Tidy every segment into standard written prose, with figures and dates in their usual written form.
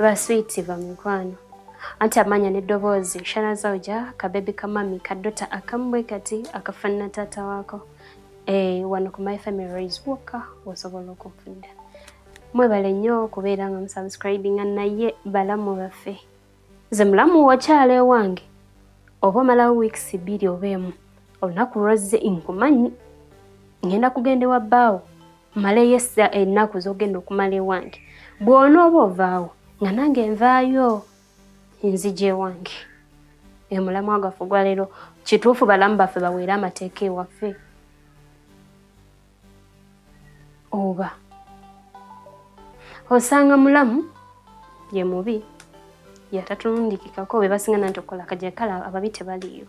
Basweeti bamikwano. Anti amanya n'eddoboozi Shana Zawja kabebi kamami kadota akambwe kati akafanana taata wako. Wano ku My Family Rise Walker osobola okunfunda. Mwebale nnyo okubeera nga musubscribinga naye balamu baffe. Nze mulamu wakyala ewange oba omalawo weeks 2 oba 1 olunaku lwazze nkumanyi ngenda kugenda ewa bbaawo maleyo ennaku z'ogenda okumala ewange bw'onooba ovaawo nga nange nvaayo nzija ewange. Mulamu wagaffe gwa leero kituufu balamu baffe baweera amateeka ewaffe oba osanga mulamu ye mubi yatatundikikako be basingana nti okola kajakala ababi tebaliyo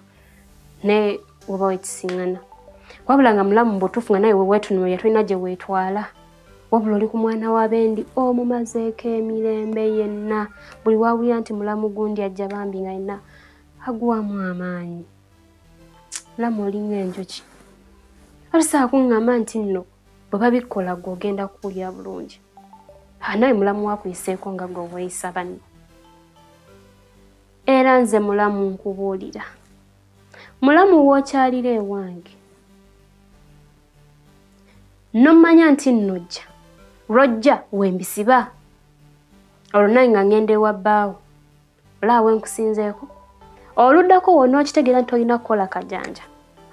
ne oba wekisingana wabula nga mulamu mbutuufu nga naye weweetunula yatulina gye weetwala wabula oli ku mwana w'abendi omumazeeko emirembe yenna buli wawulira nti mulamu gundi ajja bambi nga yenna agwamu amaanyi. Mulamu olinga enjoki alisaa kuŋŋamba nti nno bwe babikola gwe ogenda kuwulira bulungi naye mulamu wakuyiseeko nga gwe weeyisa banno. Era nze mulamu nkubuulira mulamu w'okyalira ewange n'omanya nti nnojja lwojja wembisiba olwo nga ngenda ewa bbaawo olaawe nkusinzeeko oluddako wonna okitegeera nti olina kukola kajanja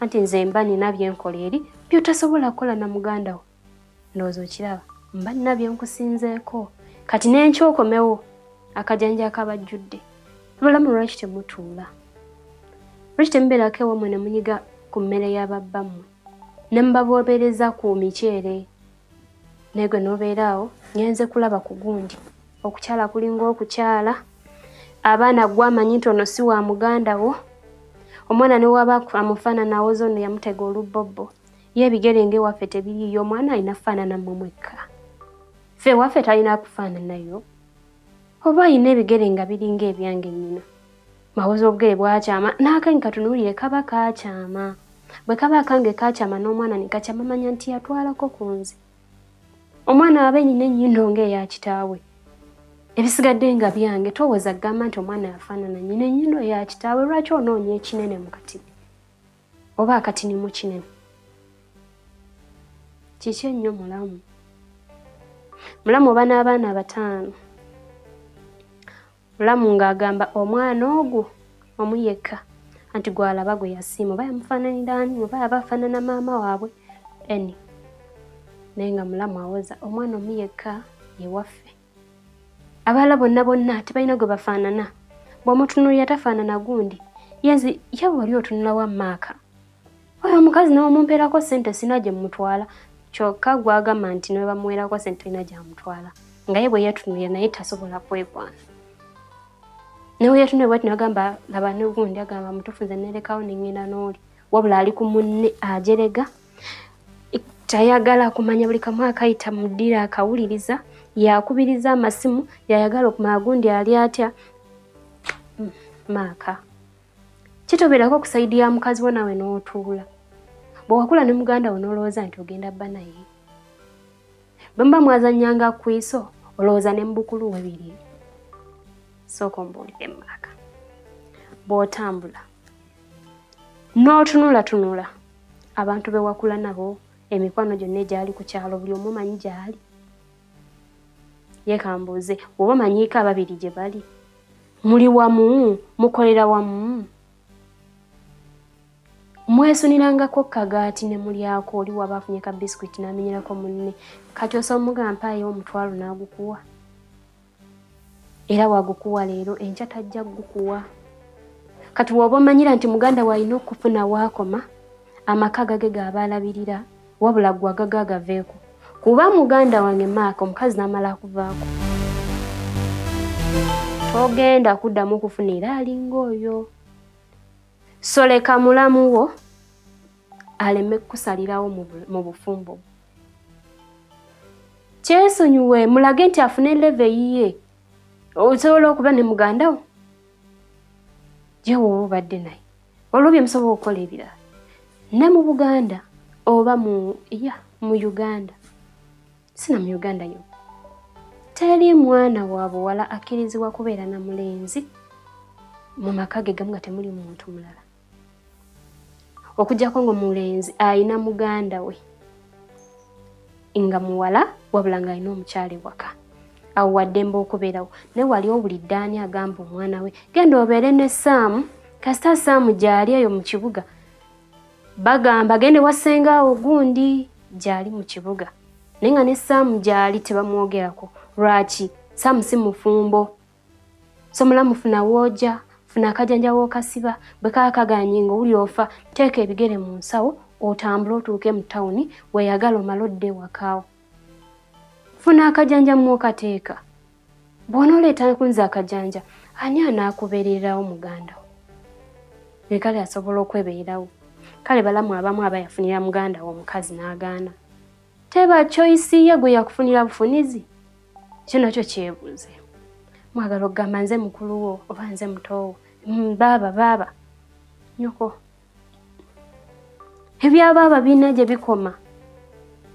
anti nze mba nina byenkola eri byotasobola kukola na muganda wo ndowooza okiraba mba nina byenkusinzeeko kati n'enkyokomewo akajanja akabajjudde bulamu lwaki temutuula lwaki temubeerako ewammwe ne munyiga ku mmere y'ababbammwe ne mubaboobereza ku miceere naye gwe n'obeeraawo ngenze kulaba ku gundi okukyala kulinga okukyala abaana gwamanyi nti ono si wa muganda wo omwana ne waba amufaananawo zono yamutega olubbobbo ye ebigere ng'ewaffe tebiriiyo omwana alina kufaanana mmwe mwekka ffe ewaffe talina kufaananayo oba alina ebigere nga biringa ebyange nnyina mawozi obugere bwakyama n'akange katunuulire kaba kakyama bwe kaba akange kakyama n'omwana ne kakyama manya nti yatwalako ku nze omwana abe nyina ennyindo ng'eya kitaawe ebisigadde nga byange towooza kugamba nti omwana yafaanana nyina ennyindo ya kitaawe lwaki onoonya ekinene mu katini oba akatini mu kinene kiki ennyo mulamu oba n'abaana 5 mulamu ng'agamba omwana ogwo omuyekka anti gwalaba gwe yasiima oba yamufaananira ani oba yaba afaanana maama waabwe naye nga mulamu awoza omwana omuyekka ewaffe abaala bonna tebalina gwe bafaanana bw'omutunuulira tafaanana gundi yenzi ye wali otunula wa maaka oyo omukazi nawe mumpeerako ssente sina gye mutwala kyokka gwagamba nti ne bamuweerako ssente talina gy'amutwala nga ye bwe yeetunulira naye tasobola kwekwana newe yeetunulira bwati nagamba laba ne gundi agamba mutuufu nze nerekawo nengenda n'oli wabula ali ku munne ajerega tayagala kumanya buli kamu akayita mu ddiiro akawuliriza yakubiriza amasimu yayagala okumanya gundi ali atya maaka kitobeerako okusaidia ya mukazi wo nawe n'otuula bwe wakula ne muganda wo n'olowooza nti ogenda bba naye bwe muba mwazannyanga ku iso olowooza ne mubukulu we biri sooka ombuulire maaka bw'otambula n'otunulatunula abantu be wakula nabo emikwano gyonna egyali ku kyalo buli omu manyi gyali yekambuuze oba manyiiko ababiri gye bali muli wamu mukolera wamu mwesunirangako kagaati ne mulyako oli waba afunye ka bisikuiti n'amenyerako munne kati osobola omugampaayo omutwalo n'agukuwa era wagukuwa leero enkya tajja gukuwa kati woba omanyira nti muganda w'alina okufuna waakoma amaka gage g'abaalabirira wabula gwe agagaveeko kuba muganda wange maaka omukazi n'amala akuvaako togenda kuddamu kufuna era alinga oyo so leka mulamu wo aleme kusalirawo mu bufumbo kyesonyiwe mulage nti afune leve yiye osobola okuba ne muganda wo gye woba obadde naye olwo musobola okukola ebirala ne mu Buganda oba mu Uganda sina mu Uganda yo teri mwana wa buwala akkirizibwa kubeera na mulenzi mu maka ge gamu nga temuli muntu mulala. Okujjako ng'omulenzi ayina muganda we nga muwala wabula ng'alina omukyala ewaka. Awo waddembe okubeerawo. Naye wali owulidde ani agamba omwana we genda obeere ne Saamu, kasita Saamu gy'ali eyo mu kibuga bagamba gende wasengaawo gundi gy'ali mu kibuga. Naye nga ne Saamu gy'ali tebamwogerako. Lwaki? Saamu si mufumbo. So mulamu funa wooja, funa akajanja w'okasiba, bwe kaba kaganye ng'owulira ofa, teeka ebigere mu nsawo, otambule otuuke mu tawuni, weeyagala omale odde ewakaawo. Funa akajanja mw'okateeka. Bw'onooleeta kunza akajanja, ani anaakubeererawo muganda wo? Ye kale asobola okwebeerawo. Kale balamu abamu aba yafunira muganda wo omukazi n'agaana. Teba choice ye gwe yakufunira bufunizi. Kyo nakyo kyebuuze. Mwagala okugamba nze mukulu wo oba nze muto wo. Baaba. Nyoko. Ebyabaaba birina gye bikoma.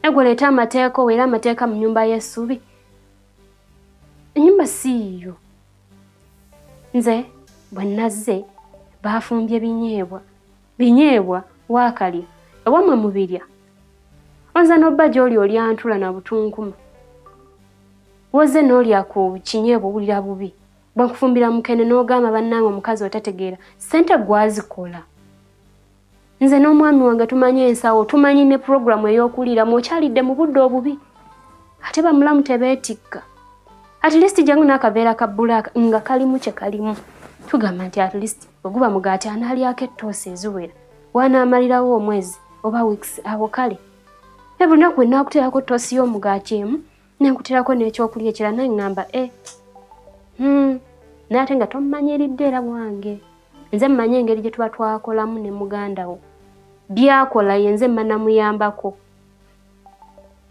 Egwe leeta amateeka oweera amateeka mu nnyumba y'essubi. Ennyumba siiyo. Nze bwe nazze baafumbye binyeebwa waakalya. Ewamwe mubirya. Onza n'obba gy'oli olyantula na butunkuma. Woze n'olya ku kinyeebwa owulira bubi. Bwakufumbira mukene n'ogamba bannange omukazi otategeera. Ssente gwazikola. Nze n'omwami wange tumanyi ensawo, tumanyi ne programu ey'okuliira mw'okyalidde mu budde obubi. Ate bamulamu tebeetikka. At least jangu n'akaveera ka bbulaaka nga kalimu kye kalimu. Tugamba nti at least oguba mugaati anaalyako ettoosi eziwera. Wanaamalirawo omwezi oba weeks awo kale. Buli lunaku bwe naakuteerako ttoosi y'omugaati emu, nenkuteerako n'ekyokulya ekirala naye ngamba naye ate nga tomumanyiridde era bwange. Nze mmanyi engeri gye tuba twakolamu ne muganda wo. Byakola ye nze mba namuyambako.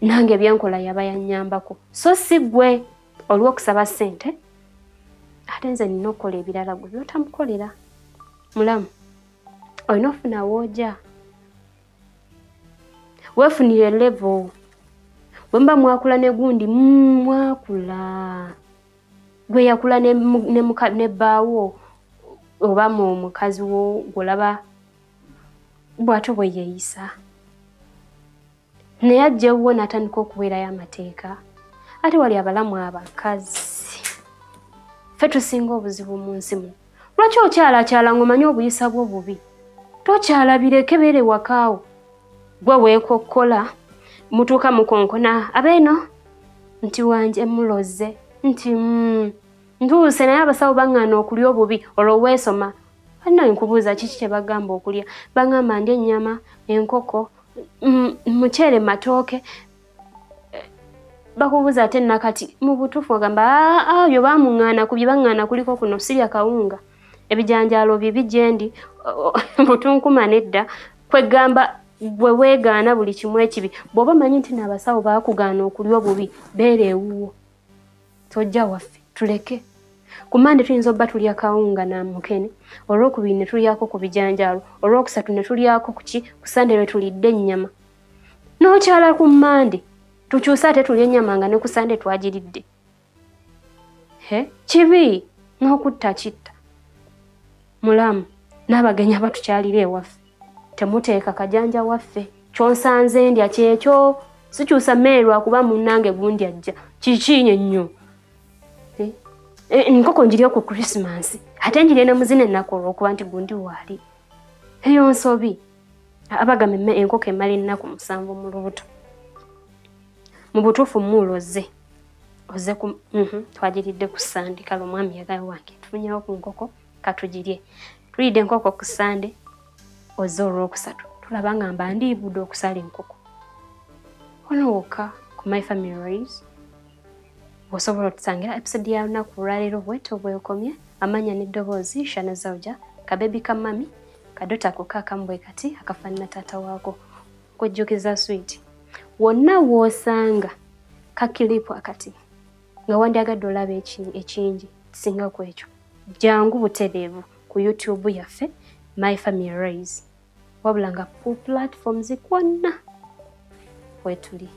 Nange byankola yaba yannyambako. So si ggwe olw'okusaba ssente. Ate nze nina okukola ebirala gwe by'otamukolera. Mulamu, olina ofuna wooja. Weefunire level. Bwe mba mwakula ne gundi mwakula. Gwe yakula ne bbaawo oba mu mukazi wo gw'olaba bw'ate bwe yeeyisa. Naye ajjewo n'atandika okuweerayo amateeka. Ate wali abalamu abakazi. Ffe tusinga obuzibu mu nsi muno. Lwaki okyalakyala ng'omanyi obuyisa bwo bubi? Tokyalabireko beere wakaawo. Gwe weekokkola, mutuuka mukonkona abeeno nti wanje muloze, nti ntuuse naye abasawo baŋŋaana okulya obubi olwo weesoma. Anna nkubuuza kiki kye bagamba okulya? Baŋŋamba ndya ennyama, enkoko, muceere, matooke. Bakubuuza ate nakati mu butuufu ogamba oyo baamuŋŋaana ku bye baŋŋaana kuliko kuno sirya kawunga. Ebijanjaalo bibi gyendi, butunkuma nedda. Kwegamba bwe weegaana buli kimu ekibi. Bw'oba omanyi nti n'abasawo baakugaana okulya obubi, beera ewuwo. Tojja waffe, tuleke. Ku Mande tuyinza obba tulya kawunga na mukene, olw'okubiri ne tulyako ku bijanjaalo, olw'okusatu ne tulyako ku Sande lwe tulidde ennyama. N'okyala ku Mande, tukyuse ate tulya ennyama nga ne ku Sande twagiridde. Kibi n'okutta kitta. Mulamu, n'abagenyi abatukyalira ewaffe. Temuteeka kajanja waffe. Kyonsanze ndya kyekyo. Sikyusa mmere lwakuba munnange gundi ajja. Kiki nnyo? Nkoko njirya ku Christmas. Ate njirya ne muzine ennaku olw'okuba nti gundi waali. Eyo nsobi. Abagamba enkoko emala ennaku 7 mu lubuto. Mu butuufu muloze. Oze ku twagiridde ku Sande kale omwami yagala wange. Tufunyewo ku nkoko katugirye. Tulidde enkoko ku Sande. Oze olw'okusatu. Tulaba ngamba ndiibudde okusala enkoko. Ono wokka ku My Family Ways. Osobola okusangira episode ya lunaku olwaleero bwetyo bwekomye. Amanya n'eddoboozi Shana Zawja, kabebi ka mami, kadota kukaakamu bwe kati akafaanana taata waako. Kujjukiza sweet. Wonna w'osanga kakilipo akati nga wandyagadde olaba ekingi kisinga ku ekyo. Jangu butereevu ku YouTube yaffe My Family Ways. Wabula nga ku platforms kwonna wetuli.